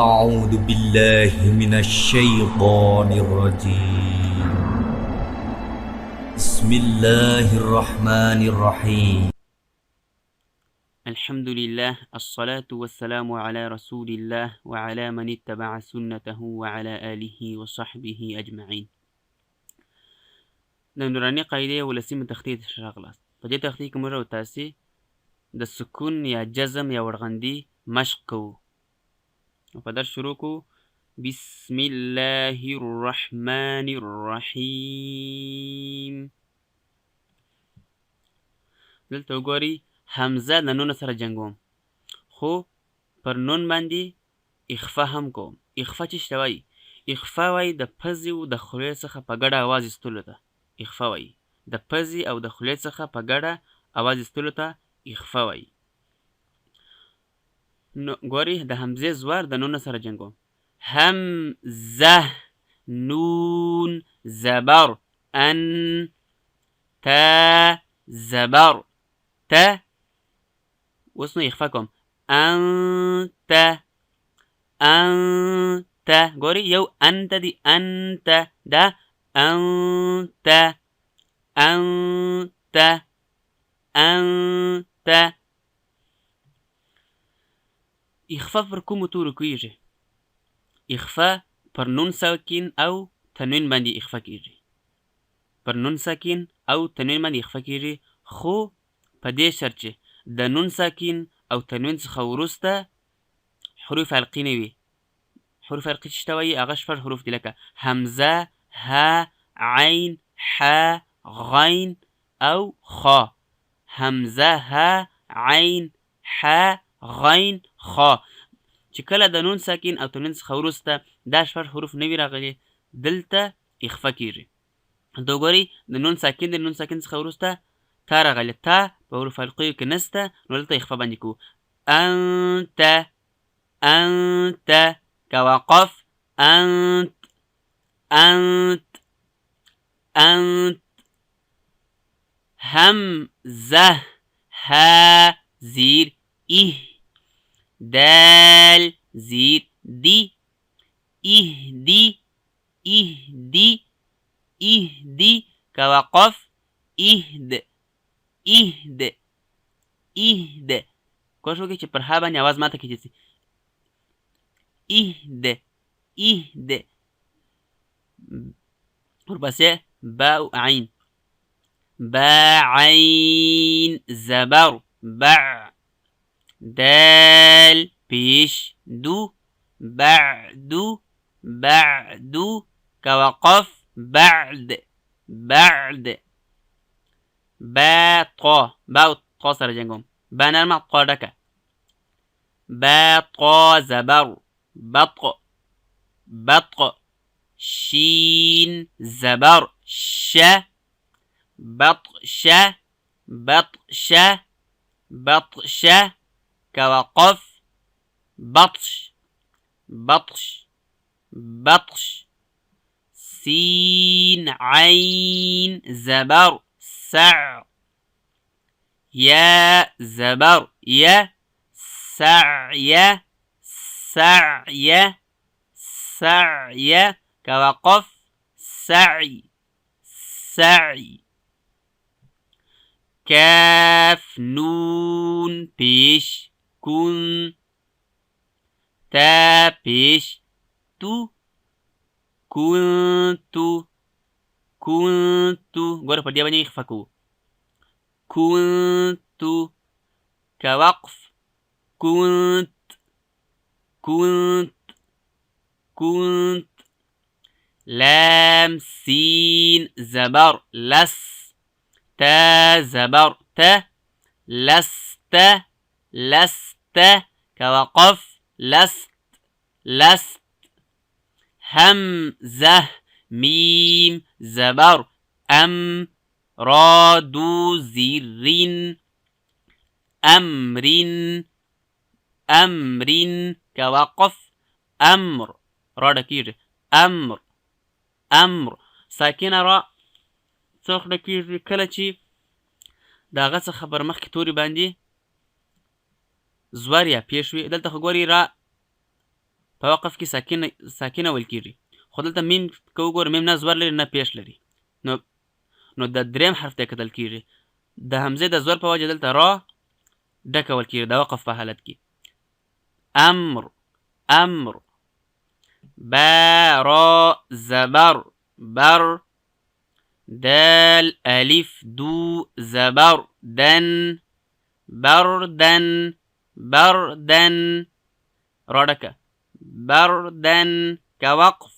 أعوذ بالله من الشيطان الرجيم بسم الله الرحمن الرحيم الحمد لله الصلاة والسلام على رسول الله وعلى من اتبع سنته وعلى آله وصحبه أجمعين. د نوراني قاعدې ولسمه تخطیط راغلاست. په دې تخطیط کې موږ او تاسې د سکون یا جزم یا ورغندي مشق کوو. په درس شروع کوو. بسم الله الرحمن الرحیم. دلته وګورئ حمزه د نون سره جنګوم، خو پر نون باندې اخفا هم کوم. اخفا چې شته وایي، اخفا وایي د پزې او د خولې څخه په ګډه اواز ایستلو ته اخفا وایي. د پزې او د خولې څخه په ګډه اواز ایستلو ته اخفا وایي. نو ګورئ د حمزې زوار د نون سره جنګوم. همزه نون زبر ان تا زبر ته. اوس نو اخفا کوم. انت انت ګورئ یو انت دی، انت دا انت انت انت. اخفا پر کومو تورو کیږي؟ اخفا پر نون ساکن او تنوین باندې اخفا کیږي. پر نون ساکن او تنوین باندې اخفا کیږي، خو په دې شرط چې د نون ساکن او تنوین څخه وروسته حروف حلقي نه وي. حروف حلقي چې شته وایي هغه شپږ حروف دي، لکه حمزه، ها، عین، ح، غین او خا. حمزه، ها، عین، ح، غین، خا. چې کله د نون ساکن او تنوین څخه وروسته دا شپږ حروف نه وي راغلي، دلته اخفا کیږي. دا وګورئ د نون ساکن د نون ساکن څخه وروسته تا راغلی، تا په حروف حلقیو کې نسته، نو دلته اخفا باندې کوو. انت انت کوقف انت انت انت. همزه ها زیر ای، دال زیر دی، اهدی اهدی اهدی کوقف اهد اهد اهد. کوشش وکړئ چې پر ها باندې اواز ماته کیږي. اهد اهد. ورپسې با او عین. با عین زبر بع. دال پیش دو بعدو بعدو کوقف بعد بعد. با طا، با او طا سره جنګوم. با نرمه، طا ډکه. با طا زبر بطق بطق. شین زبر ش بطش بطش بطش کوقف بطش بطش بطش. سين عين زبر سع. يا زبر يا سعي سعي سعي كوقف سعي سعي. كاف نون پیش کن. تا پیش تو کنتو کنتو. ګوره په دې باندې اخفا کوو. کنتو کوقف كنت كنت كنت. لام سين زبر لس. تا زبر تا لست لست كوقف لست لست. همزة ميم زبر أم. رادو زرين أمر أمر كوقف أمر. را ډکیږي. أمر أمر. ساکنه را څه وخت ډکیږي؟ کله چې د هغه څخه پر مخکې توري باندې زور یا پیښ وي. دلته خو ګورئ را په وقف کې ساکنه ویل کیږي. خو دلته میم که وګورو میم نه زور لري نه پیش لري، نو د دریم حرف ته کتل کیږي. د حمزه د زور په وجه دلته را ډکه ویل کیږي د وقف په حالت کې. امر امر، با را زبر بر، دال الف دو زبر دن بردن بردن، را ډکه بردن که وقف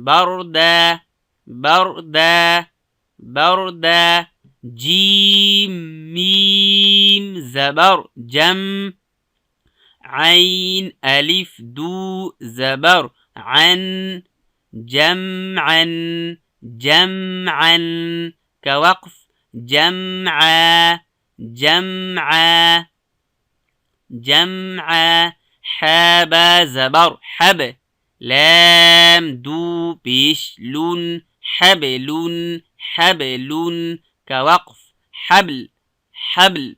برده برده برده. جیم میم زبر جم، عين ألف دو زبر عن جمعا جمعا كوقف جمعا جمعا جمعا. حاب زبر حب، لام دو بيش لون حبلون حبلون كوقف حبل حبل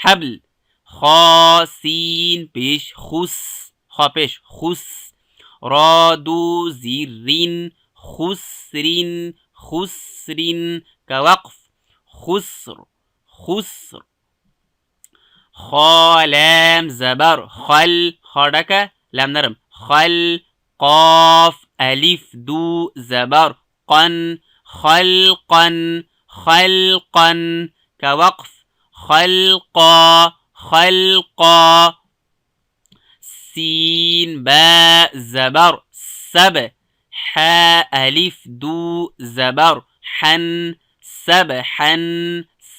حبل. خا سين پیش خس، خا پیش خس، را دو زیرین خسرین خسرین كوقف خسر خسر. خا لام زبر خل، خا ډکه لام نرم خل، قاف الف دو زبر قن خلقا خلقا كوقف خلقا خلقا. سين باء زبر سب، حاء ألف دو زبر حن سبحا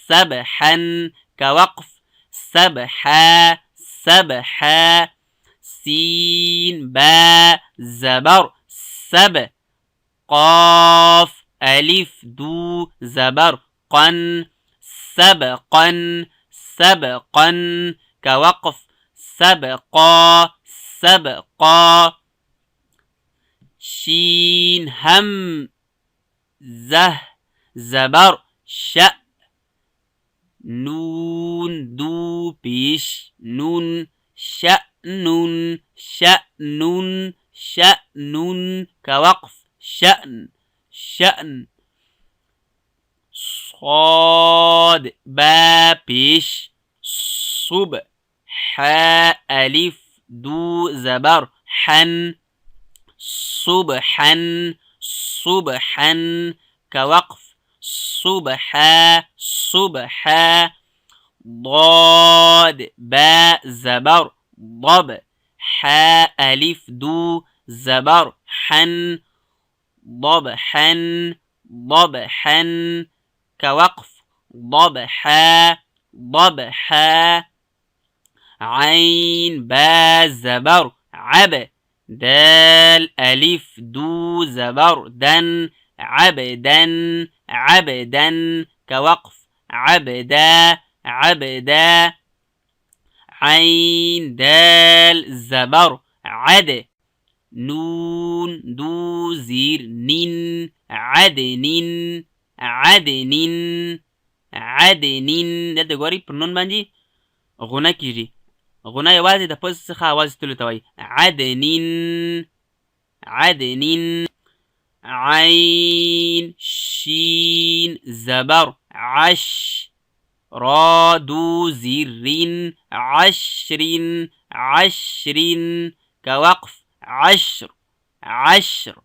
سبحا كوقف سبحا سبحا. سين باء زبر سب، قاف ألف دو زبر قن سبقا سبقا كوقف سبقا سبقا. شين هم زه زبر شأ، نون دو پیش نون شأن شأن شأن كوقف شأن شأن. صاد با پیش صب، حاء ألف دو زبر حن صبحا صبحا كوقف صبحا صبحا. ضاد باء زبر ضب، حاء ألف دو زبر حن ضبحا ضبحا كوقف ضبحا ضبحا. عين با زبر عب، دال ألف دو زبر دن عبدا عبدا كوقف عبدا عبدا. عين دال زبر عد، نون دو زير نين عدنين عدنين عدنين. دلته ګورئ پر نون باندې غونه کیږي، غونه یوازې د پوز څخه اواز تلو ته وایي عدنين عدنين. عين شين زبر عش، را دو زيرين عشرين عشرين كوقف عشر عشر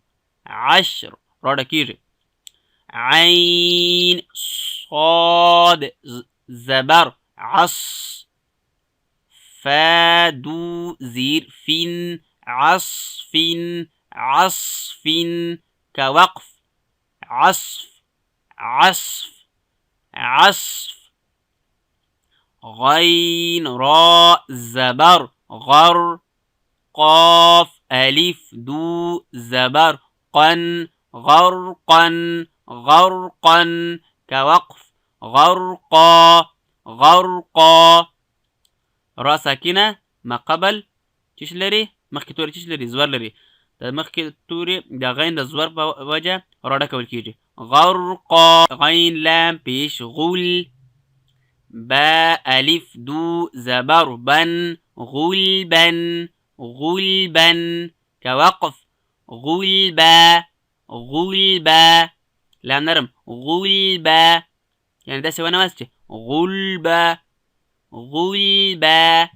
عشر، را ډکیږي. عين صاد زبر عص، فا دو زير فين عصفين عصفين كوقف عصف عصف عصف. غين راء زبر غر، قاف ألف دو زبر قن غرقا غرقا كوقف غرقا غرقا. را ساکنه ما قبل چش لري، مخکې توري چش لري زور لري، د مخکې توري د غین د زور په وجه را ډکول کیږي. غرقا غین لام پیش غول، با الف دو زبر بن غلبا غلبا كوقف. غلبة غلبة. لام نرم غلبة، يعني ده سوى نواسجة. غلبة غلبة.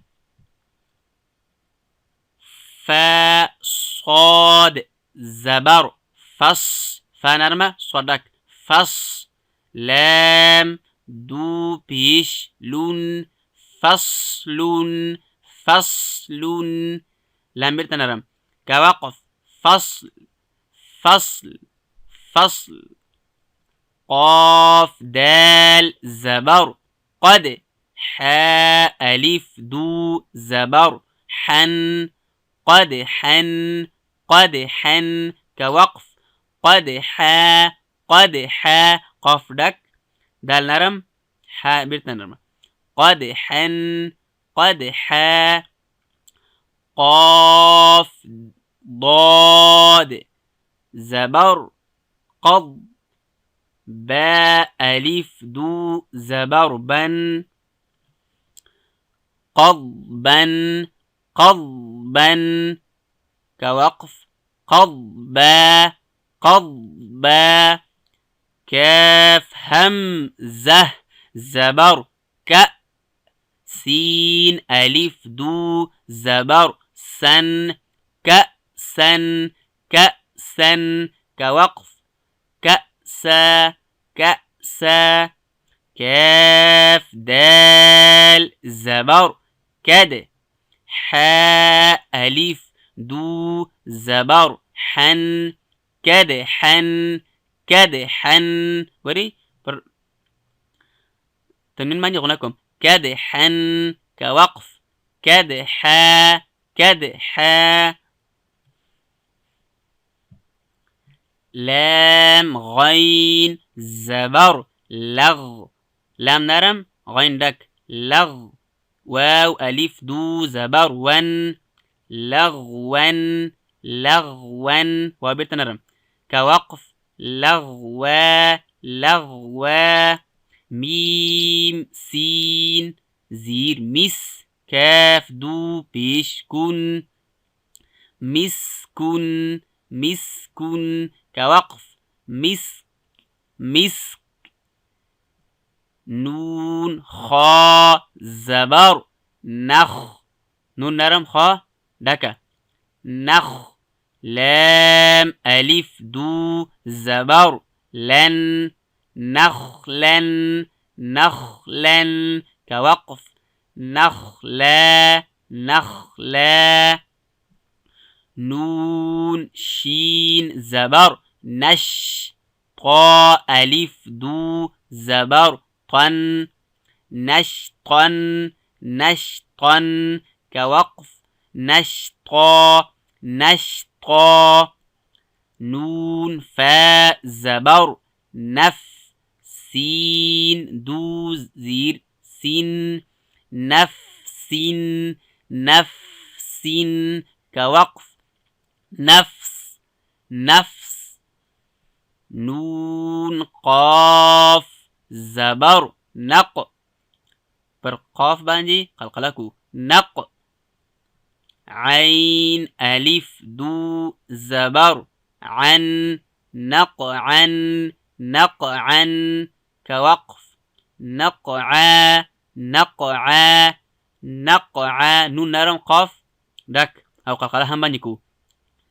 فا صاد زبر فص. فا نرمة صدق فص. لام دو بيش لون فصل فصل. لام بيرتا نرم كوقف. فصل فصل فصل. قاف دال زبر قد. حاء ألف دو زبر حن قد حن قد حن كوقف. قد حا قد حا. قاف دك دال نرم حاء بيرتا نرم قد حن قد حا. قاف ضاد زبر قض. باء ألف دو زبر بن قضبا قضبا كوقف. قضبا قضبا. كاف همزة زبر ك. سين ألف دو زبر سن كأسا كأسا كوقف. كأسا كأسا. كاف دال زبر كد. حاء ألف دو زبر حن كد حن كد حن. وري تنين ماني غناكم كد حن كوقف. كد حا كد حا. لام غين زبر لغ. لام نرم غين دك لغ. واو ألف دو زبر ون لغوا لغوا. وابيرتا نرم كوقف. لغوا لغوا. ميم سين زير مس. كاف دو بيش كن مسكن مسكن كوقف. مسك مسك. نون خا زبر نخ. نون نرم خا دكا نخ. لام ألف دو زبر لن نخلا نخلا كوقف. نخلا نخلا. نون شين زبر نش. طا ألف دو زبر طن نشطا نشطا كوقف. نشطا نشطا. نون فا زبر نف. سين دو زير سين نفس نفس كوقف. نفس نفس. نون قاف زبر نق. برقاف باندي قلقلكو نق. عين ألف دو زبر عن نقعا نقعا كوقف. نقعا نقعا نقعا. نون نرم قاف دك أو قلقلها مانيكو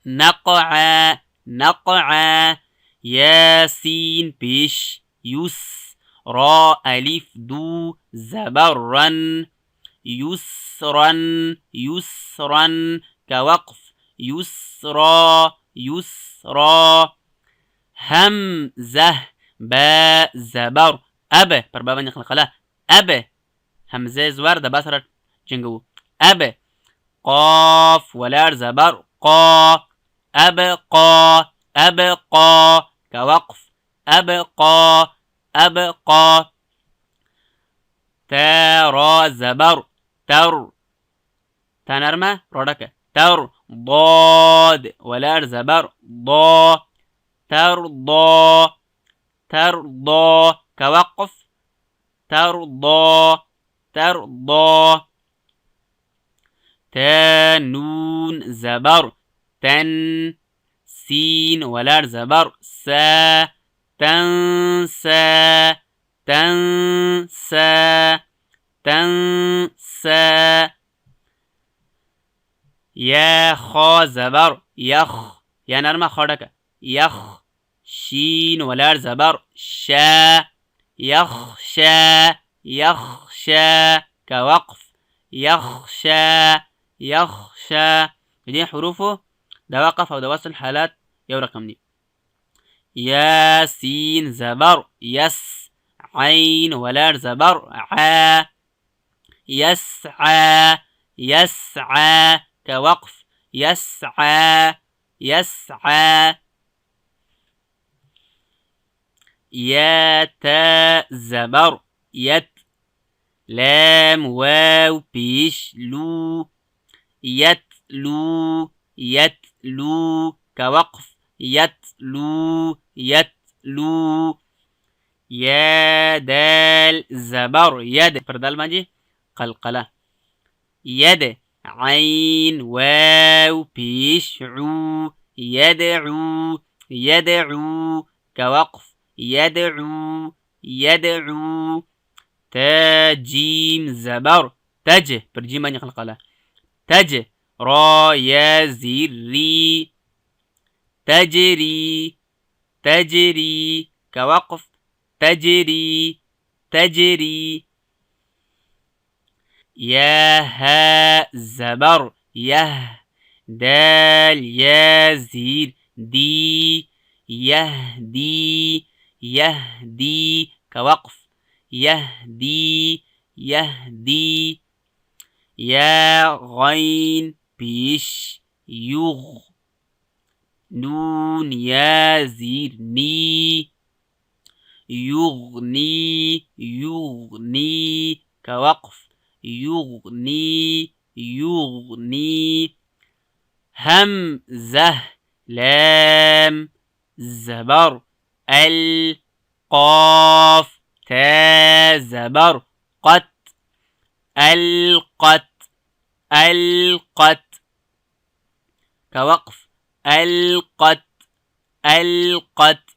نقعا نقعا. ياسين بيش يس. را ألف دو زبرا يسرا يسرا كوقف. يسرا يسرا. همزة باء زبر أب. بربابا نخلقلا أب. همزة زوار دا باسرة جنجو أب. قاف ولا زبر قا. أبقى أبقى كوقف. أبقى أبقى. ترى زبر تر. تنرمى رودك تر. ضاد ولا زبر ضا. ترضى ترضى كوقف. ترضى ترضى. تنون زبر تن سين ولار زبر سا تنسى تنسى تنسى يا خا زبر يخ يا نرمى خڑک يخ شين ولار زبر شا يخشى يخشى كوقف يخشى يخشى. دي حروفه ده وقف او ده وصل حالات يو رقم دي. يا سين زبر يس عين ولار زبر عا يسعى يسعى كوقف يسعى يسعى. يا تا زبر يت لام واو بيش لو يتلو يتلو كوقف يتلو يتلو. يا دال زبر يد فردال ماجي قلقلة يد عين واو بيش عو يدعو يدعو كوقف يدعو يدعو. تا جيم زبر تج برجيم بني قلقلة تج را يا زير ري تجري تجري كوقف تجري تجري. يا ها زبر يه دال يا زير دي يهدي يهدي كوقف يهدي يهدي. يا غين بيش يغ نون يا زير ني يغني يغني كوقف يغني يغني. همزة لام زبر القاف تا زبر قت القت القت كوقف القت القت.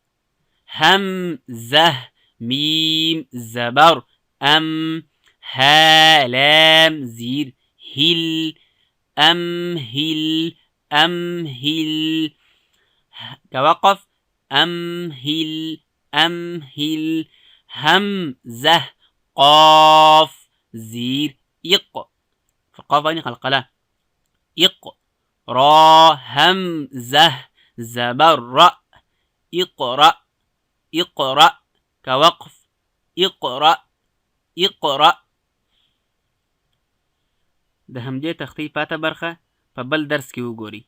همزة ميم زبر أم ها لام زير هل أمهل أمهل كوقف أمهل أمهل. همزة قاف زير إق فقاف بني قلقلة إق را همزة زبر رأ اقرأ اقرأ كوقف اقرأ اقرأ. د همدې تختې پاته برخه په بل درس کې وګورئ.